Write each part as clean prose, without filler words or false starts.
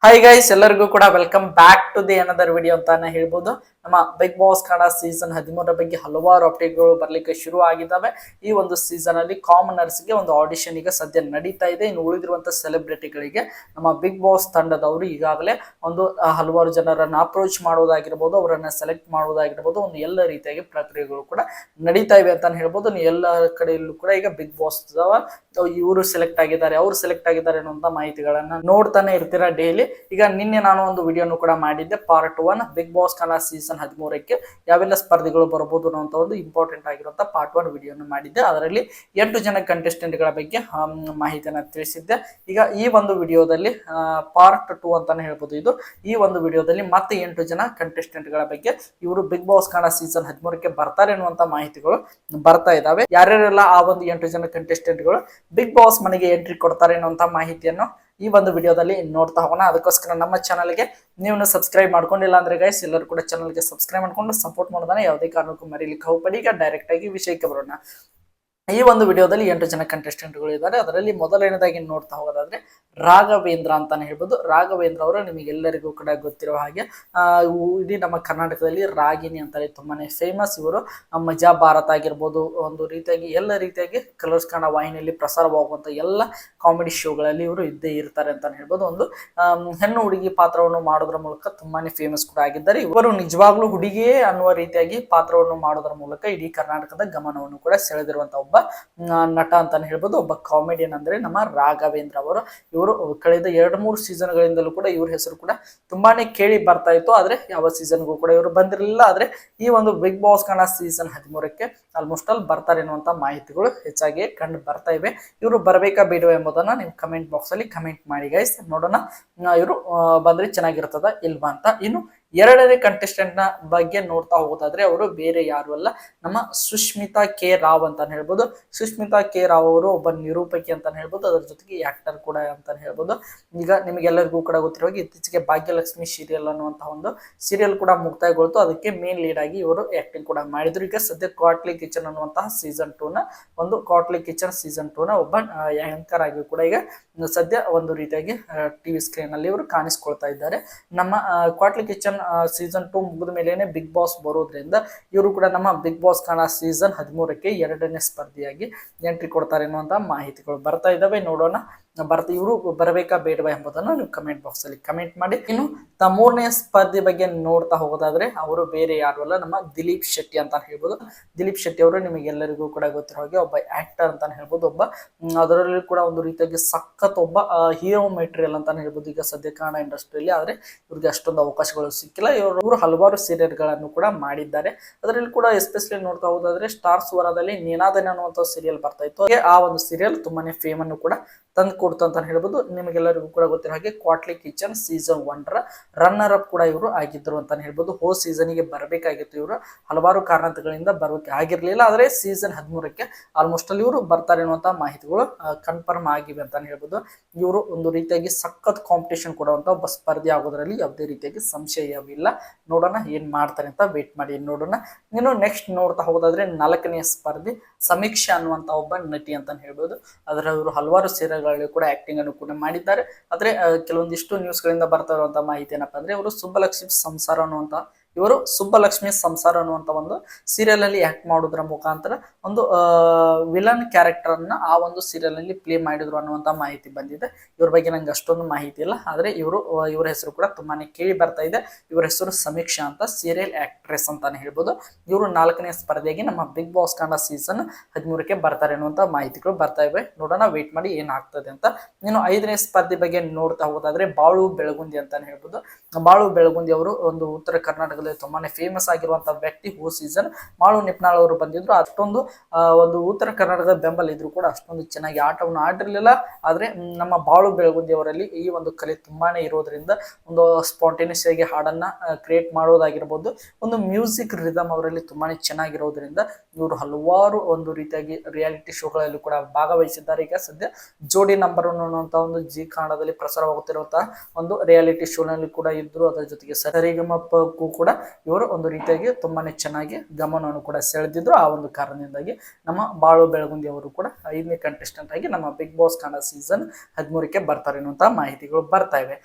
Hi guys, ಎಲ್ಲರಿಗೂ ಕೂಡ welcome back to the another video ಅಂತಾನೆ ಹೇಳ್ಬೋದು. ನಮ್ಮ ಬಿಗ್ ಬಾಸ್ ಕನ್ನಡ ಸೀಸನ್ 13 ಬಗ್ಗೆ ಹಲವಾರು ಅಪ್ಡೇಟ್ಗಳು ಬರ್ಲಿಕ್ಕೆ ಶುರು ಆಗಿದ್ದಾವೆ. ಈ ಒಂದು ಸೀಸನ್ ಅಲ್ಲಿ ಕಾಮನರ್ಸ್ ಗೆ ಒಂದು ಆಡಿಷನ್ ಈಗ ಸದ್ಯ ನಡೀತಾ ಇದೆ. ಇನ್ನು ಉಳಿದಿರುವಂತಹ ಸೆಲೆಬ್ರಿಟಿಗಳಿಗೆ ನಮ್ಮ ಬಿಗ್ ಬಾಸ್ ತಂಡದವರು ಈಗಾಗಲೇ ಒಂದು ಹಲವಾರು ಜನರನ್ನ ಅಪ್ರೋಚ್ ಮಾಡೋದಾಗಿರ್ಬೋದು, ಅವರನ್ನ ಸೆಲೆಕ್ಟ್ ಮಾಡೋದಾಗಿರ್ಬೋದು, ಒಂದು ಎಲ್ಲ ರೀತಿಯಾಗಿ ಪ್ರಕ್ರಿಯೆಗಳು ಕೂಡ ನಡೀತಾ ಇವೆ ಅಂತಾನೆ ಹೇಳ್ಬೋದು. ಎಲ್ಲ ಕಡೆಯಲ್ಲೂ ಕೂಡ ಈಗ ಬಿಗ್ ಬಾಸ್ ಇವರು ಸೆಲೆಕ್ಟ್ ಆಗಿದ್ದಾರೆ, ಅವ್ರು ಸೆಲೆಕ್ಟ್ ಆಗಿದ್ದಾರೆ ಅನ್ನುವಂತ ಮಾಹಿತಿಗಳನ್ನ ನೋಡ್ತಾನೆ ಇರ್ತೀರಾ ಡೈಲಿ. ಈಗ ನಿನ್ನೆ ನಾನು ಒಂದು ವಿಡಿಯೋನು ಕೂಡ ಮಾಡಿದ್ದೆ, part 1 Bigg Boss Kannada season 13ಕ್ಕೆ ಯಾವೆಲ್ಲ ಸ್ಪರ್ಧಿಗಳು ಬರಬಹುದು ಅನ್ನುವಂತ ಒಂದು ಇಂಪಾರ್ಟೆಂಟ್ ಆಗಿರುವಂತಹ ಪಾರ್ಟ್ 1 ವಿಡಿಯೋನು ಮಾಡಿದ್ದೆ. ಅದರಲ್ಲಿ 8 ಜನ ಕಂಟೆಸ್ಟೆಂಟ್ ಗಳ ಬಗ್ಗೆ ಮಾಹಿತಿಯನ್ನ ತಿಳಿಸಿದ್ದೆ. ಈಗ ಈ ಒಂದು ವಿಡಿಯೋದಲ್ಲಿ ಪಾರ್ಟ್ 2 ಅಂತಾನೆ ಹೇಳ್ಬೋದು. ಈ ಒಂದು ವಿಡಿಯೋದಲ್ಲಿ ಮತ್ತೆ 8 ಜನ ಕಂಟೆಸ್ಟೆಂಟ್ ಗಳ ಬಗ್ಗೆ ಇವರು ಬಿಗ್ ಬಾಸ್ ಕನ್ನಡ ಸೀಸನ್ 13ಕ್ಕೆ ಬರ್ತಾರೆ ಅನ್ನುವಂತ ಮಾಹಿತಿಗಳು ಬರ್ತಾ ಇದಾವೆ. ಯಾರ್ಯಾರೆಲ್ಲ ಆ ಒಂದು 8 ಜನ ಕಂಟೆಸ್ಟೆಂಟ್ ಗಳು ಬಿಗ್ ಬಾಸ್ ಮನೆಗೆ ಎಂಟ್ರಿ ಕೊಡ್ತಾರೆ ಅನ್ನುವಂತ ಮಾಹಿತಿಯನ್ನು ಈ ಒಂದು ವಿಡಿಯೋದಲ್ಲಿ ನೋಡ್ತಾ ಹೋಗೋಣ. ಅದಕ್ಕೋಸ್ಕರ ನಮ್ಮ ಚಾನಲ್ಗೆ ನೀವು ಸಬ್ಸ್ಕ್ರೈಬ್ ಮಾಡ್ಕೊಂಡಿಲ್ಲ ಅಂದ್ರೆ ಗೈಸ್, ಎಲ್ಲರೂ ಕೂಡ ಚಾನಲ್ಗೆ ಸಬ್ಸ್ಕ್ರೈಬ್ ಮಾಡ್ಕೊಂಡು ಸಪೋರ್ಟ್ ಮಾಡೋದನ್ನ ಯಾವುದೇ ಕಾರಣಕ್ಕೂ ಮರೀಲಿಕ್ಕೆ ಹೋಗ್ಬೇಡಿ. ಈಗ ಡೈರೆಕ್ಟ್ ಆಗಿ ವಿಷಯಕ್ಕೆ ಬರೋಣ. ಈ ಒಂದು ವಿಡಿಯೋದಲ್ಲಿ 8 ಜನ ಕಂಟೆಸ್ಟೆಂಟ್ಗಳು ಇದ್ದಾರೆ. ಅದರಲ್ಲಿ ಮೊದಲನೇದಾಗಿ ನೋಡ್ತಾ ಹೋಗೋದಾದ್ರೆ ರಾಘವೇಂದ್ರ ಅಂತಾನೆ ಹೇಳ್ಬೋದು. ರಾಘವೇಂದ್ರ ಅವರು ನಿಮಗೆಲ್ಲರಿಗೂ ಕೂಡ ಗೊತ್ತಿರೋ ಹಾಗೆ ಇಡೀ ನಮ್ಮ ಕರ್ನಾಟಕದಲ್ಲಿ ರಾಗಿಣಿ ಅಂತಾರೆ ತುಂಬಾನೇ ಫೇಮಸ್. ಇವರು ಮಜಾ ಭಾರತ ಆಗಿರ್ಬೋದು, ಒಂದು ರೀತಿಯಾಗಿ ಎಲ್ಲ ರೀತಿಯಾಗಿ ಕಲರ್ಸ್ ಕನ್ನಡ ವಾಹಿನಿಯಲ್ಲಿ ಪ್ರಸಾರವಾಗುವಂತ ಎಲ್ಲ ಕಾಮಿಡಿ ಶೋಗಳಲ್ಲಿ ಇವರು ಇದ್ದೇ ಇರ್ತಾರೆ ಅಂತಾನೆ ಹೇಳ್ಬೋದು. ಒಂದು ಹೆಣ್ಣು ಹುಡುಗಿ ಪಾತ್ರವನ್ನು ಮಾಡೋದ್ರ ಮೂಲಕ ತುಂಬಾನೇ ಫೇಮಸ್ ಕೂಡ ಆಗಿದ್ದಾರೆ. ಇವರು ನಿಜವಾಗ್ಲೂ ಹುಡುಗಿಯೇ ಅನ್ನುವ ರೀತಿಯಾಗಿ ಪಾತ್ರವನ್ನು ಮಾಡೋದ್ರ ಮೂಲಕ ಇಡೀ ಕರ್ನಾಟಕದ ಗಮನವನ್ನು ಕೂಡ ಸೆಳೆದಿರುವಂತಹ ಒಬ್ಬ ನಟ ಅಂತಾನೆ ಹೇಳ್ಬೋದು, ಒಬ್ಬ ಕಾಮಿಡಿಯನ್ ಅಂದ್ರೆ ನಮ್ಮ ರಾಘವೇಂದ್ರ ಅವರು. ಇವರು ಕಳೆದ 2-3 ಸೀಸನ್ಗಳಿಂದಲೂ ಕೂಡ ಇವ್ರ ಹೆಸರು ಕೂಡ ತುಂಬಾನೇ ಕೇಳಿ ಬರ್ತಾ ಇತ್ತು. ಆದ್ರೆ ಯಾವ ಸೀಸನ್ಗೂ ಕೂಡ ಇವರು ಬಂದಿರಲಿಲ್ಲ. ಆದ್ರೆ ಈ ಒಂದು ಬಿಗ್ ಬಾಸ್ ಕನ್ನಡ ಸೀಸನ್ 13ಕ್ಕೆ ಆಲ್ಮೋಸ್ಟ್ ಅಲ್ಲಿ ಬರ್ತಾರೆ ಅನ್ನುವಂತ ಮಾಹಿತಿಗಳು ಹೆಚ್ಚಾಗಿ ಕಂಡು ಬರ್ತಾ ಇವೆ. ಇವರು ಬರಬೇಕಾ ಬೇಡವಾ ಎಂಬುದನ್ನ ನೀವು ಕಮೆಂಟ್ ಬಾಕ್ಸ್ ಅಲ್ಲಿ ಕಮೆಂಟ್ ಮಾಡಿ ಗೈಸ್, ನೋಡೋಣ ಇವರು ಬಂದ್ರೆ ಚೆನ್ನಾಗಿರ್ತದ ಇಲ್ವಾ ಅಂತ. ಇನ್ನು ಎರಡನೇ ಕಂಟೆಸ್ಟೆಂಟ್ ನ ಬಗ್ಗೆ ನೋಡ್ತಾ ಹೋಗೋದಾದ್ರೆ ಅವರು ಬೇರೆ ಯಾರು ಅಲ್ಲ, ನಮ್ಮ ಸುಷ್ಮಿತಾ ಕೆ ರಾವ್ ಅಂತಾನೆ ಹೇಳ್ಬೋದು. ಸುಷ್ಮಿತಾ ಕೆ ರಾವ್ ಅವರು ಒಬ್ಬ ನಿರೂಪಕಿ ಅಂತಾನೆ ಹೇಳ್ಬೋದು, ಅದರ ಜೊತೆಗೆ ಆಕ್ಟರ್ ಕೂಡ ಅಂತಾನೆ ಹೇಳ್ಬೋದು. ಈಗ ನಿಮಗೆಲ್ಲರಿಗೂ ಕೂಡ ಗೊತ್ತಿರೋ ಹಾಗೆ ಇತ್ತೀಚೆಗೆ ಭಾಗ್ಯಲಕ್ಷ್ಮಿ ಸೀರಿಯಲ್ ಅನ್ನುವಂತಹ ಒಂದು ಸೀರಿಯಲ್ ಕೂಡ ಮುಕ್ತಾಯಗೊಳ್ತು. ಅದಕ್ಕೆ ಮೇನ್ ಲೀಡ್ ಆಗಿ ಇವರು ಆಕ್ಟಿಂಗ್ ಕೂಡ ಮಾಡಿದ್ರು. ಈಗ ಸದ್ಯ ಕ್ವಾಟ್ಲಿ ಕಿಚನ್ ಅನ್ನುವಂತಹ ಸೀಸನ್ 2 ನ ಒಂದು ಕ್ವಾಟ್ಲಿ ಕಿಚನ್ ಸೀಸನ್ 2 ನ ಒಬ್ಬ ಆಂಕರ್ ಆಗಿ ಕೂಡ ಈಗ ಸದ್ಯ ಒಂದು ರೀತಿಯಾಗಿ ಟಿವಿ ಸ್ಕ್ರೀನ್ ಅಲ್ಲಿ ಇವರು ಕಾಣಿಸ್ಕೊಳ್ತಾ ಇದ್ದಾರೆ. ನಮ್ಮ ಕ್ವಾಟ್ಲಿ ಕಿಚನ್ ಸೀಸನ್ 2 ಮುಗಿದ ಮೇಲೇನೆ ಬಿಗ್ ಬಾಸ್ ಬರೋದ್ರಿಂದ ಇವರು ಕೂಡ ನಮ್ಮ ಬಿಗ್ ಬಾಸ್ ಕನ್ನಡ ಸೀಸನ್ 13ಕ್ಕೆ ಎರಡನೇ ಸ್ಪರ್ಧಿಯಾಗಿ ಎಂಟ್ರಿ ಕೊಡ್ತಾರೆ ಅನ್ನುವಂತ ಮಾಹಿತಿಗಳು ಬರ್ತಾ ಇದ್ದಾವೆ. ನೋಡೋಣ ಇವರು ಬರಬೇಕಾ ಬೇಡವಾ ಎಂಬುದನ್ನು ನೀವು ಕಮೆಂಟ್ ಬಾಕ್ಸ್ ಅಲ್ಲಿ ಕಮೆಂಟ್ ಮಾಡಿ. ಇನ್ನು ಮೂರನೇ ಸ್ಪರ್ಧೆ ಬಗ್ಗೆ ನೋಡ್ತಾ ಹೋಗೋದಾದ್ರೆ ಅವರು ಬೇರೆ ಯಾರು ಅಲ್ಲ, ನಮ್ಮ ದಿಲೀಪ್ ಶೆಟ್ಟಿ ಅಂತ ಹೇಳ್ಬೋದು. ದಿಲೀಪ್ ಶೆಟ್ಟಿ ಅವರು ನಿಮಗೆಲ್ಲರಿಗೂ ಕೂಡ ಗೊತ್ತಿರೋ ಹಾಗೆ ಒಬ್ಬ ಆಕ್ಟರ್ ಅಂತಾನೆ ಹೇಳ್ಬೋದು. ಒಬ್ಬ ಅದರಲ್ಲಿ ಕೂಡ ಒಂದು ರೀತಿಯಾಗಿ ಸಖತ್ ಒಬ್ಬ ಹೀರೋ ಮೆಟೀರಿಯಲ್ ಅಂತಾನೆ ಹೇಳ್ಬೋದು ಈಗ ಸದ್ಯ ಕನ್ನಡ ಇಂಡಸ್ಟ್ರಿಯಲ್ಲಿ. ಆದ್ರೆ ಇವ್ರಿಗೆ ಅಷ್ಟೊಂದು ಅವಕಾಶಗಳು ಸಿಕ್ಕಿಲ್ಲ. ಇವರು ಹಲವಾರು ಸೀರಿಯಲ್ ಗಳನ್ನು ಕೂಡ ಮಾಡಿದ್ದಾರೆ. ಅದರಲ್ಲಿ ಕೂಡ ಎಸ್ಪೆಷಲಿ ನೋಡ್ತಾ ಹೋದಾದ್ರೆ ಸ್ಟಾರ್ಸ್ ವರದಲ್ಲಿ ನಿನಾದನೆ ಅನ್ನುವಂತ ಸೀರಿಯಲ್ ಬರ್ತಾ ಇತ್ತು. ಆ ಒಂದು ಸೀರಿಯಲ್ ತುಂಬಾನೇ ಫೇಮ್ ಅನ್ನು ಕೂಡ ತಂದು ಕೊಡ್ತು ಅಂತ ಹೇಳ್ಬೋದು. ನಿಮಗೆಲ್ಲರಿಗೂ ಕೂಡ ಗೊತ್ತಿರೋ ಹಾಗೆ ಕ್ವಾಟ್ಲಿ ಕಿಚನ್ ಸೀಸನ್ 1 ರನ್ನರ್ ಅಪ್ ಕೂಡ ಇವರು ಆಗಿದ್ರು ಅಂತಾನೆ ಹೇಳ್ಬೋದು. ಹೋ ಸೀಸನ್ಗೆ ಬರಬೇಕಾಗಿತ್ತು, ಇವರು ಹಲವಾರು ಕಾರಣಗಳಿಂದ ಬರೋಕೆ ಆಗಿರ್ಲಿಲ್ಲ. ಆದ್ರೆ ಸೀಸನ್ 13ಕ್ಕೆ ಆಲ್ಮೋಸ್ಟ್ ಅಲ್ಲಿ ಇವರು ಬರ್ತಾರೆ ಅನ್ನುವಂತ ಮಾಹಿತಿಗಳು ಕನ್ಫರ್ಮ್ ಆಗಿವೆ ಅಂತಾನೆ ಹೇಳ್ಬೋದು. ಇವರು ಒಂದು ರೀತಿಯಾಗಿ ಸಖತ್ ಕಾಂಪಿಟೇಷನ್ ಕೊಡುವಂತ ಒಬ್ಬ ಸ್ಪರ್ಧೆ ಆಗೋದ್ರಲ್ಲಿ ಯಾವುದೇ ರೀತಿಯಾಗಿ ಸಂಶಯವಿಲ್ಲ. ನೋಡೋಣ ಏನ್ ಮಾಡ್ತಾರೆ ಅಂತ ವೇಟ್ ಮಾಡಿ ನೋಡೋಣ. ಇನ್ನು ನೆಕ್ಸ್ಟ್ ನೋಡ್ತಾ ಹೋಗೋದಾದ್ರೆ 4ನೇ ಸ್ಪರ್ಧೆ ಸಮೀಕ್ಷಾ ಅನ್ನುವಂತ ಒಬ್ಬ ನಟಿ ಅಂತಾನೆ ಹೇಳ್ಬೋದು. ಅದರ ಇವರು ಹಲವಾರು ಸೀರಿಯಲ್ ಕೂಡ ಆಕ್ಟಿಂಗ್ ಅನ್ನು ಕೂಡ ಮಾಡಿದ್ದಾರೆ. ಆದ್ರೆ ಕೆಲವೊಂದಿಷ್ಟು ನ್ಯೂಸ್ ಗಳಿಂದ ಬರ್ತಾ ಇರುವಂತಹ ಮಾಹಿತಿ ಏನಪ್ಪಾ ಅಂದ್ರೆ ಇವರು ಸುಬ್ಬಲಕ್ಷ್ಮಿ ಸಂಸಾರ ಅನ್ನುವಂತ ಒಂದು ಸೀರಿಯಲ್ ಅಲ್ಲಿ ಆಕ್ಟ್ ಮಾಡೋದ್ರ ಮುಖಾಂತರ ಒಂದು ವಿಲನ್ ಕ್ಯಾರೆಕ್ಟರ್ ಅನ್ನ ಆ ಒಂದು ಸೀರಿಯಲ್ ಅಲ್ಲಿ ಪ್ಲೇ ಮಾಡಿದ್ರು ಅನ್ನುವಂತ ಮಾಹಿತಿ ಬಂದಿದೆ. ಇವ್ರ ಬಗ್ಗೆ ನಂಗೆ ಅಷ್ಟೊಂದು ಮಾಹಿತಿ ಇಲ್ಲ. ಆದ್ರೆ ಇವರ ಹೆಸರು ಕೂಡ ತುಂಬಾನೇ ಕೇಳಿ ಬರ್ತಾ ಇದೆ. ಇವರ ಹೆಸರು ಸಮೀಕ್ಷಾ ಅಂತ, ಸೀರಿಯಲ್ ಆಕ್ಟ್ರೆಸ್ ಅಂತಾನೆ ಹೇಳ್ಬೋದು. ಇವರು 4ನೇ ಸ್ಪರ್ಧೆಗೆ ನಮ್ಮ ಬಿಗ್ ಬಾಸ್ ಕನ್ನಡ ಸೀಸನ್ 13ಕ್ಕೆ ಬರ್ತಾರೆ ಅನ್ನುವಂತ ಮಾಹಿತಿಗಳು ಬರ್ತಾ ಇವೆ. ನೋಡೋಣ ವೇಟ್ ಮಾಡಿ ಏನಾಗ್ತದೆ ಅಂತ. ಇನ್ನು 5ನೇ ಸ್ಪರ್ಧೆ ಬಗ್ಗೆ ನೋಡ್ತಾ ಹೋಗೋದಾದ್ರೆ ಬಾಳು ಬೆಳಗುಂದಿ ಅಂತಾನೆ ಹೇಳ್ಬೋದು. ಬಾಳು ಬೆಳಗುಂದಿ ಅವರು ಒಂದು ಉತ್ತರ ಕರ್ನಾಟಕದಲ್ಲಿ ತುಂಬಾನೇ ಫೇಮಸ್ ಆಗಿರುವಂತಹ ವ್ಯಕ್ತಿ. ಹೋ ಸೀಸನ್ ಮಾಳು ನಿಪ್ನಾಳ್ ಅವರು ಬಂದಿದ್ರು. ಅಷ್ಟೊಂದು ಒಂದು ಉತ್ತರ ಕರ್ನಾಟಕದ ಬೆಂಬಲ ಇದ್ರು ಕೂಡ ಅಷ್ಟೊಂದು ಚೆನ್ನಾಗಿ ಆಟವನ್ನು ಆಡಿರ್ಲಿಲ್ಲ. ಆದ್ರೆ ನಮ್ಮ ಬಾಳು ಬೆಳಗುಂದಿ ಅವರಲ್ಲಿ ಈ ಒಂದು ಕಲೆ ತುಂಬಾನೇ ಇರೋದ್ರಿಂದ ಒಂದು ಸ್ಪಾಂಟೇನಿಯಸ್ ಆಗಿ ಹಾಡನ್ನ ಕ್ರಿಯೇಟ್ ಮಾಡೋದಾಗಿರ್ಬೋದು, ಒಂದು ಮ್ಯೂಸಿಕ್ ರಿದಮ್ ಅವರಲ್ಲಿ ತುಂಬಾನೇ ಚೆನ್ನಾಗಿರೋದ್ರಿಂದ ಇವರು ಹಲವಾರು ಒಂದು ರೀತಿಯಾಗಿ ರಿಯಾಲಿಟಿ ಶೋಗಳಲ್ಲಿ ಕೂಡ ಭಾಗವಹಿಸಿದ್ದಾರೆ. ಈಗ ಸದ್ಯ ಜೋಡಿ ನಂಬರ್ ಅನ್ನುವಂತ ಒಂದು ಜಿ ಕನ್ನಡದಲ್ಲಿ ಪ್ರಸಾರವಾಗುತ್ತಿರುವಂತಹ ಒಂದು ರಿಯಾಲಿಟಿ ಶೋನಲ್ಲಿ ಕೂಡ ಇದ್ರು. ಅದರ ಜೊತೆಗೆ ಸರಿಗಮಪಕ್ಕೂ ಕೂಡ ಇವರು ಒಂದು ರೀತಿಯಾಗಿ ತುಂಬಾನೇ ಚೆನ್ನಾಗಿ ಗಮನವನ್ನು ಕೂಡ ಸೆಳೆದಿದ್ರು. ಆ ಒಂದು ಕಾರಣದಿಂದಾಗಿ ನಮ್ಮ ಬಾಳು ಬೆಳಗುಂದಿ ಅವರು ಕೂಡ 5ನೇ ಕಂಟೆಸ್ಟೆಂಟ್ ಆಗಿ ನಮ್ಮ ಬಿಗ್ ಬಾಸ್ ಕನ್ನಡ ಸೀಸನ್ 13ಕ್ಕೆ ಬರ್ತಾರೆ ಅನ್ನುವಂತಹ ಮಾಹಿತಿಗಳು ಬರ್ತಾ ಇವೆ.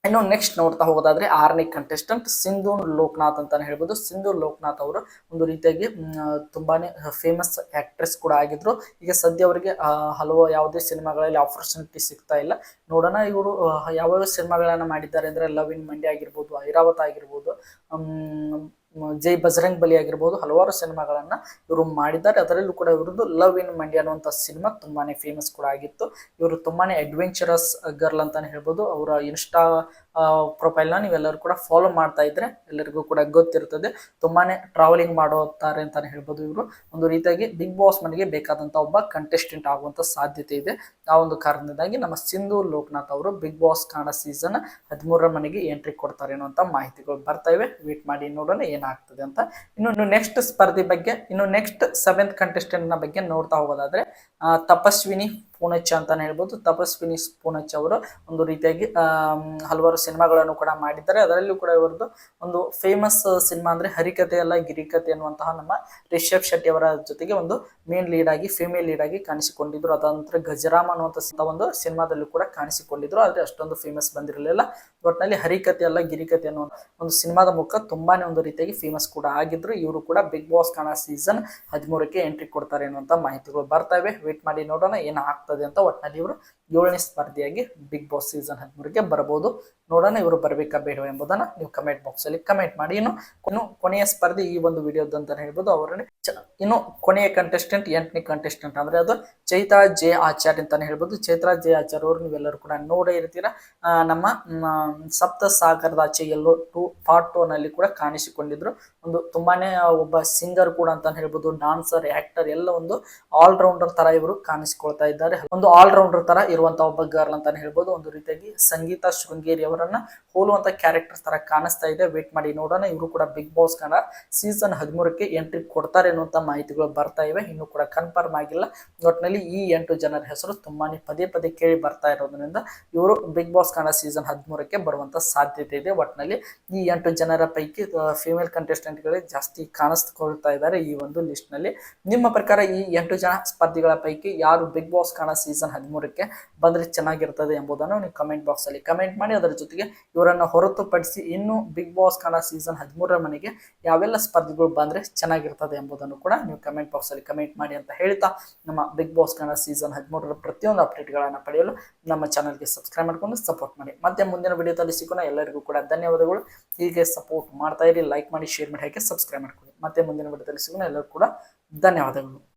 ಇನ್ನು ನೆಕ್ಸ್ಟ್ ನೋಡ್ತಾ ಹೋಗೋದಾದ್ರೆ 6ನೇ ಕಂಟೆಸ್ಟೆಂಟ್ ಸಿಂಧು ಲೋಕನಾಥ್ ಅಂತಾನೆ ಹೇಳ್ಬೋದು. ಸಿಂಧು ಲೋಕನಾಥ್ ಅವರು ಒಂದು ರೀತಿಯಾಗಿ ತುಂಬಾನೇ ಫೇಮಸ್ ಆಕ್ಟ್ರೆಸ್ ಕೂಡ ಆಗಿದ್ರು. ಈಗ ಸದ್ಯ ಅವರಿಗೆ ಹಲವು ಯಾವುದೇ ಸಿನಿಮಾಗಳಲ್ಲಿ ಆಪರ್ಚುನಿಟಿ ಸಿಗ್ತಾ ಇಲ್ಲ. ನೋಡೋಣ ಇವರು ಯಾವ ಸಿನಿಮಾಗಳನ್ನ ಮಾಡಿದ್ದಾರೆ ಅಂದ್ರೆ ಲವ್ ಇನ್ ಮಂಡ್ಯ ಆಗಿರ್ಬೋದು, ಐರಾವತ ಆಗಿರ್ಬೋದು, ಜೈ ಬಜರಂಗ್ ಬಲಿ ಆಗಿರ್ಬೋದು, ಹಲವಾರು ಸಿನಿಮಾಗಳನ್ನ ಇವರು ಮಾಡಿದ್ದಾರೆ. ಅದರಲ್ಲೂ ಕೂಡ ಇವ್ರದ್ದು ಲವ್ ಇನ್ ಮಂಡ್ಯ ಅನ್ನುವಂಥ ಸಿನಿಮಾ ತುಂಬಾನೇ ಫೇಮಸ್ ಕೂಡ ಆಗಿತ್ತು. ಇವರು ತುಂಬಾನೇ ಅಡ್ವೆಂಚರಸ್ ಗರ್ಲ್ ಅಂತಾನೆ ಹೇಳ್ಬೋದು. ಅವರ ಇನ್ಸ್ಟಾ ಪ್ರೊಫೈಲ್ನ ನೀವೆಲ್ಲರೂ ಕೂಡ ಫಾಲೋ ಮಾಡ್ತಾ ಇದ್ರೆ ಎಲ್ಲರಿಗೂ ಕೂಡ ಗೊತ್ತಿರ್ತದೆ. ತುಂಬಾನೇ ಟ್ರಾವೆಲಿಂಗ್ ಮಾಡುತ್ತಾರೆ ಅಂತಾನೆ ಹೇಳ್ಬೋದು. ಇವರು ಒಂದು ರೀತಿಯಾಗಿ ಬಿಗ್ ಬಾಸ್ ಮನೆಗೆ ಬೇಕಾದಂತ ಒಬ್ಬ ಕಂಟೆಸ್ಟೆಂಟ್ ಆಗುವಂತ ಸಾಧ್ಯತೆ ಇದೆ. ಆ ಒಂದು ಕಾರಣದಿಂದಾಗಿ ನಮ್ಮ ಸಿಂಧು ಲೋಕನಾಥ್ ಅವರು ಬಿಗ್ ಬಾಸ್ ಕನ್ನಡ ಸೀಸನ್ 13ರ ಮನೆಗೆ ಎಂಟ್ರಿ ಕೊಡ್ತಾರೆ ಅನ್ನುವಂತ ಮಾಹಿತಿಗಳು ಬರ್ತಾ ಇವೆ. ವೇಟ್ ಮಾಡಿ ನೋಡೋಣ ಏನಾಗ್ತದೆ ಅಂತ. ಇನ್ನು ನೆಕ್ಸ್ಟ್ ಸ್ಪರ್ಧೆ ಬಗ್ಗೆ, ಇನ್ನು ನೆಕ್ಸ್ಟ್ 7th ಕಂಟೆಸ್ಟೆಂಟ್ ನ ಬಗ್ಗೆ ನೋಡ್ತಾ ಹೋಗೋದಾದ್ರೆ ತಪಸ್ವಿನಿ ಪೂನಚ್ಚ ಅಂತಾನೆ ಹೇಳ್ಬೋದು. ತಪಸ್ವಿನಿ ಪೂನಚ್ಚ ಅವರು ಒಂದು ರೀತಿಯಾಗಿ ಹಲವಾರು ಸಿನಿಮಾಗಳನ್ನು ಕೂಡ ಮಾಡಿದ್ದಾರೆ. ಅದರಲ್ಲೂ ಕೂಡ ಇವರದ್ದು ಒಂದು ಫೇಮಸ್ ಸಿನಿಮಾ ಅಂದ್ರೆ ಹರಿಕತೆ ಅಲ್ಲ ಗಿರಿಕತೆ ಅನ್ನುವಂತಹ ನಮ್ಮ ರಿಷಬ್ ಶೆಟ್ಟಿ ಅವರ ಜೊತೆಗೆ ಒಂದು ಮೇನ್ ಲೀಡ್ ಆಗಿ ಫಿಮೇಲ್ ಲೀಡ್ ಆಗಿ ಕಾಣಿಸಿಕೊಂಡಿದ್ರು. ಅದಂತರ ಗಜರಾಮ ಅನ್ನುವಂಥ ಒಂದು ಸಿನಿಮಾದಲ್ಲೂ ಕೂಡ ಕಾಣಿಸಿಕೊಂಡಿದ್ರು. ಆದ್ರೆ ಅಷ್ಟೊಂದು ಫೇಮಸ್ ಬಂದಿರಲಿಲ್ಲ. ಒಟ್ಟಿನಲ್ಲಿ ಹರಿಕತೆ ಅಲ್ಲ ಗಿರಿಕತೆ ಅನ್ನೋ ಒಂದು ಸಿನಿಮಾದ ಮುಖ ತುಂಬಾನೇ ಒಂದು ರೀತಿಯಾಗಿ ಫೇಮಸ್ ಕೂಡ ಆಗಿದ್ರು. ಇವರು ಕೂಡ ಬಿಗ್ ಬಾಸ್ ಕನ್ನಡ ಸೀಸನ್ 13ಕ್ಕೆ ಎಂಟ್ರಿ ಕೊಡ್ತಾರೆ ಅನ್ನುವಂತ ಮಾಹಿತಿಗಳು ಬರ್ತಾ ಇವೆ. ವೇಟ್ ಮಾಡಿ ನೋಡೋಣ ಏನಾಗ್ತದೆ ಅಂತ. ಒಟ್ಟಿನಲ್ಲಿ ಇವರು 7ನೇ ಸ್ಪರ್ಧೆಯಾಗಿ ಬಿಗ್ ಬಾಸ್ ಸೀಸನ್ 13ಕ್ಕೆ ಬರಬಹುದು. ನೋಡೋಣ ಇವರು ಬರಬೇಕಾ ಬೇಡವಾ ಎಂಬುದನ್ನ ನೀವು ಕಮೆಂಟ್ ಬಾಕ್ಸ್ ಅಲ್ಲಿ ಕಮೆಂಟ್ ಮಾಡಿ. ಇನ್ನು ಕೊನೆಯ ಸ್ಪರ್ಧೆ ಈ ಒಂದು ವಿಡಿಯೋದ ಅಂತ ಹೇಳ್ಬೋದು. ಅವರನ್ನೇ ಇನ್ನು ಕೊನೆಯ ಕಂಟೆಸ್ಟೆಂಟ್ 8ನೇ ಕಂಟೆಸ್ಟೆಂಟ್ ಅಂದ್ರೆ ಅದು ಚೈತ್ರಾ ಜೆ ಆಚಾರ್ಯ ಅಂತಾನೆ ಹೇಳ್ಬೋದು. ಚೈತ್ರಾ ಜೆ ಆಚಾರ್ಯ ಅವರು ನೀವೆಲ್ಲರೂ ಕೂಡ ನೋಡೇ ಇರ್ತೀರಾ. ನಮ್ಮ ಸಪ್ತ ಸಾಗರದಾಚೆ ಎಲ್ಲೋ ಪಾರ್ಟ್ 2 ನಲ್ಲಿ ಕೂಡ ಕಾಣಿಸಿಕೊಂಡಿದ್ರು. ಒಂದು ತುಂಬಾನೇ ಒಬ್ಬ ಸಿಂಗರ್ ಕೂಡ ಅಂತಾನೆ ಹೇಳ್ಬೋದು. ಡಾನ್ಸರ್, ಆಕ್ಟರ್ ಎಲ್ಲ ಒಂದು ಆಲ್ರೌಂಡರ್ ತರ ಇವರು ಕಾಣಿಸಿಕೊಳ್ತಾ ಇದ್ದಾರೆ. ಒಂದು ಆಲ್ರೌಂಡರ್ ತರ ಇರುವಂತ ಒಬ್ಬ ಗರ್ಲ್ ಅಂತಾನೆ ಹೇಳ್ಬೋದು. ಒಂದು ರೀತಿಯಾಗಿ ಸಂಗೀತ ಶೃಂಗೇರಿ ಅವರನ್ನ ಹೋಲುವಂತ ಕ್ಯಾರೆಕ್ಟರ್ ತರ ಕಾಣಿಸ್ತಾ ಇದೆ. ವೇಟ್ ಮಾಡಿ ನೋಡೋಣ. ಇವರು ಕೂಡ ಬಿಗ್ ಬಾಸ್ ಕನ್ನಡ ಸೀಸನ್ 13ಕ್ಕೆ ಎಂಟ್ರಿ ಕೊಡ್ತಾರೆ ಅನ್ನುವಂತ ಮಾಹಿತಿಗಳು ಬರ್ತಾ ಇವೆ. ಇನ್ನು ಕೂಡ ಕನ್ಫರ್ಮ್ ಆಗಿಲ್ಲ. ಒಟ್ಟಿನಲ್ಲಿ ಈ 8 ಜನರ ಹೆಸರು ತುಂಬಾನೇ ಪದೇ ಪದೇ ಕೇಳಿ ಬರ್ತಾ ಇರೋದ್ರಿಂದ ಇವರು ಬಿಗ್ ಬಾಸ್ ಕನ್ನಡ ಸೀಸನ್ 13ಕ್ಕೆ ಬರುವಂತ ಸಾಧ್ಯತೆ ಇದೆ. ಒಟ್ಟಿನಲ್ಲಿ ಈ 8 ಜನರ ಪೈಕಿ ಫಿಮೇಲ್ ಕಂಟೆಸ್ಟೆಂಟ್ ಗಳೇ ಜಾಸ್ತಿ ಕಾಣಿಸ್ಕೊಳ್ತಾ ಇದ್ದಾರೆ ಈ ಒಂದು ಲಿಸ್ಟ್ ನಲ್ಲಿ. ನಿಮ್ಮ ಪ್ರಕಾರ ಈ 8 ಜನ ಸ್ಪರ್ಧಿಗಳ ಪೈಕಿ ಯಾರು ಬಿಗ್ ಬಾಸ್ ಕನ್ನಡ ಸೀಸನ್ 13ಕ್ಕೆ ಬಂದ್ರೆ ಚೆನ್ನಾಗಿರ್ತದೆ ಎಂಬುದನ್ನು ನೀವು ಕಮೆಂಟ್ ಬಾಕ್ಸ್ ಅಲ್ಲಿ ಕಮೆಂಟ್ ಮಾಡಿ. ಅದರ ಜೊತೆಗೆ ಇವರನ್ನು ಹೊರತುಪಡಿಸಿ ಇನ್ನು ಬಿಗ್ ಬಾಸ್ ಕನ್ನಡ ಸೀಸನ್ 13ರ ಮನೆಗೆ ಯಾವೆಲ್ಲ ಸ್ಪರ್ಧಿಗಳು ಬಂದ್ರೆ ಚೆನ್ನಾಗಿರ್ತದೆ ಎಂಬುದನ್ನು ಕೂಡ ನೀವು ಕಮೆಂಟ್ ಬಾಕ್ಸ್ ಅಲ್ಲಿ ಕಮೆಂಟ್ ಮಾಡಿ ಅಂತ ಹೇಳ್ತಾ, ನಮ್ಮ ಬಿಗ್ ಬಾಸ್ ಕನ್ನಡ ಸೀಸನ್ 13ರ ಪ್ರತಿಯೊಂದು ಅಪ್ಡೇಟ್ಗಳನ್ನು ಪಡೆಯಲು ನಮ್ಮ ಚಾನಲ್ಗೆ ಸಬ್ಸ್ಕ್ರೈಬ್ ಮಾಡ್ಕೊಂಡು ಸಪೋರ್ಟ್ ಮಾಡಿ. ಮತ್ತೆ ಮುಂದಿನ ವಿಡಿಯೋದಲ್ಲಿ ಸಿಗೋಣ. ಎಲ್ಲರಿಗೂ ಕೂಡ ಧನ್ಯವಾದಗಳು. ಹೀಗೆ ಸಪೋರ್ಟ್ ಮಾಡ್ತಾ ಇರಿ, ಲೈಕ್ ಮಾಡಿ, ಶೇರ್ ಮಾಡಿ, ಹಾಗೆ ಸಬ್ಸ್ಕ್ರೈಬ್ ಮಾಡ್ಕೊಳ್ಳಿ. ಮತ್ತೆ ಮುಂದಿನ ವಿಡಿಯೋದಲ್ಲಿ ಸಿಗೋಣ. ಎಲ್ಲರಿಗೂ ಕೂಡ ಧನ್ಯವಾದಗಳು.